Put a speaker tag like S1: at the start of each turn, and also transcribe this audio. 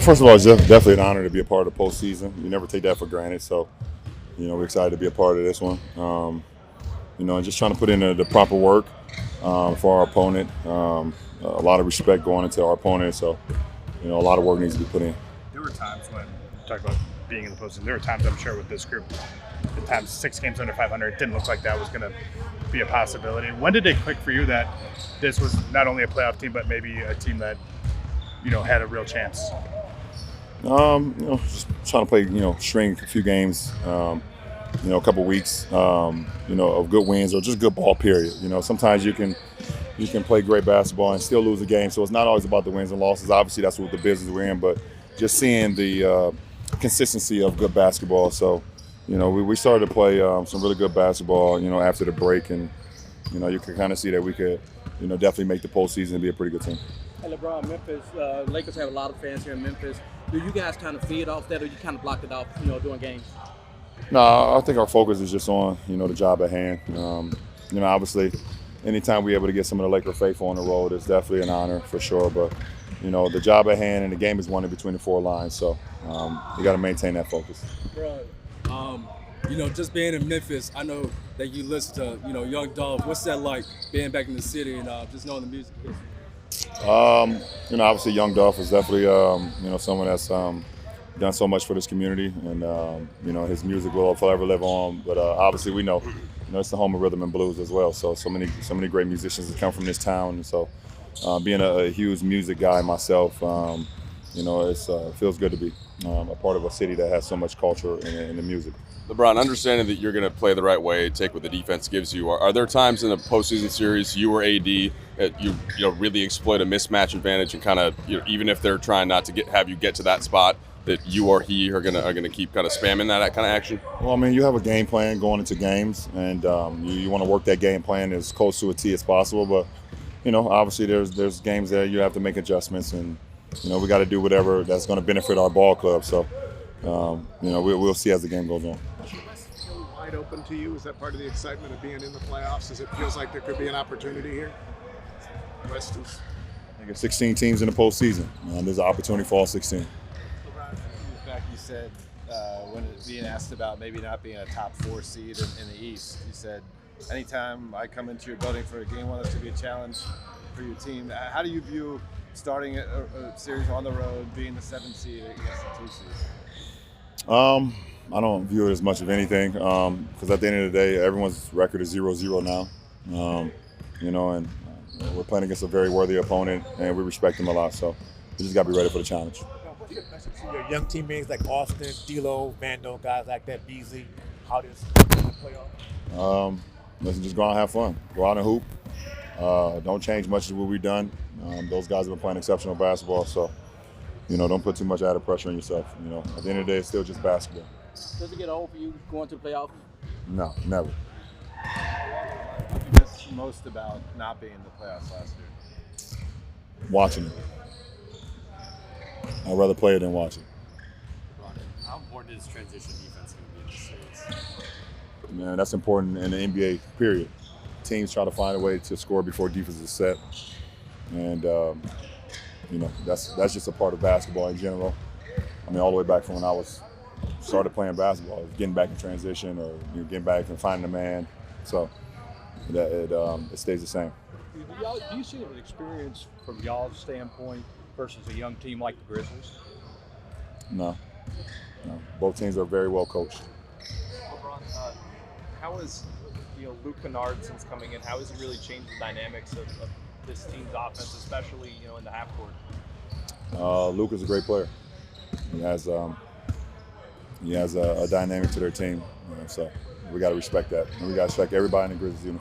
S1: first of all, it's definitely an honor to be a part of the postseason. You never take that for granted. So, we're excited to be a part of this one. And just trying to put in the proper work for our opponent. A lot of respect going into our opponent. So, a lot of work needs to be put in.
S2: There were times when you talk about being in the postseason. There were times, I'm sure, with this group, at times 6 games under 500, it didn't look like that was going to be a possibility. When did it click for you that this was not only a playoff team, but maybe a team that had a real chance?
S1: Just trying to play, string a few games, a couple weeks, of good wins or just good ball. Period. Sometimes you can play great basketball and still lose a game. So it's not always about the wins and losses. Obviously, that's what the business we're in. But just seeing the consistency of good basketball. So, we started to play some really good basketball, after the break, and you can kind of see that we could, definitely make the postseason and be a pretty good team.
S3: Hey, LeBron, Memphis, Lakers have a lot of fans here in Memphis. Do you guys kind of feed off that, or you kind of block it off, during games?
S1: No, I think our focus is just on, the job at hand. Obviously, anytime we're able to get some of the Laker faithful on the road, it's definitely an honor for sure. But, the job at hand and the game is won in between the 4 lines. So you got to maintain that focus.
S4: Bro, just being in Memphis, I know that you listen to, Young Dolph. What's that like being back in the city and just knowing the music?
S1: Obviously Young Dolph is definitely, someone that's done so much for this community, and his music will forever live on. But obviously we know, it's the home of rhythm and blues as well. So many great musicians that come from this town, and so being a huge music guy myself, it feels good to be a part of a city that has so much culture in the music.
S5: LeBron, understanding that you're going to play the right way, take what the defense gives you, are there times in the postseason series you or AD that you really exploit a mismatch advantage and kind of, even if they're trying not to have you get to that spot, that you or he are gonna keep kind of spamming that kind of action?
S1: Well, you have a game plan going into games, and you want to work that game plan as close to a T as possible. But obviously there's games that you have to make adjustments, and we got to do whatever that's going to benefit our ball club. So we'll see as the game goes on.
S6: Is the West still wide open to you? Is that part of the excitement of being in the playoffs? As it feels like there could be an opportunity here? The West is.
S1: I think it's 16 teams in the postseason. There's an opportunity for all 16.
S7: Back, you said when being asked about maybe not being a top 4 seed in the East, you said, anytime I come into your building for a game one, it's going to be a challenge for your team. How do you view starting a series on the road, being the 7th seed against the 2 seeds?
S1: I don't view it as much of anything because at the end of the day, everyone's record is 0-0 now. And we're playing against a very worthy opponent, and we respect them a lot. So we just got to be ready for the challenge.
S8: What's your message to your young teammates like Austin, D'Lo, Vando, guys like that, Beasley? How does the playoff?
S1: Listen, just go out and have fun. Go out and hoop. Don't change much of what we've done. Those guys have been playing exceptional basketball, so don't put too much added pressure on yourself. At the end of the day, it's still just basketball.
S3: Does it get old for you going to the playoffs?
S1: No, never.
S7: What did you miss most about not being in the playoffs last year?
S1: Watching it. I'd rather play it than watch it.
S9: How important is transition defense going to be in this series?
S1: Man, that's important in the NBA, period. Teams try to find a way to score before defense is set. And, that's just a part of basketball in general. All the way back from when I started playing basketball, getting back in transition or getting back and finding a man. So it stays the same.
S10: Do you see an experience from y'all's standpoint versus a young team like the Grizzlies?
S1: No. Both teams are very well coached.
S11: LeBron, how is Luke Kennard since coming in? How has he really changed the dynamics of this team's offense, especially in the half court?
S1: Luke is a great player. He has a dynamic to their team, so we got to respect that. And we got to respect everybody in the Grizzlies uniform.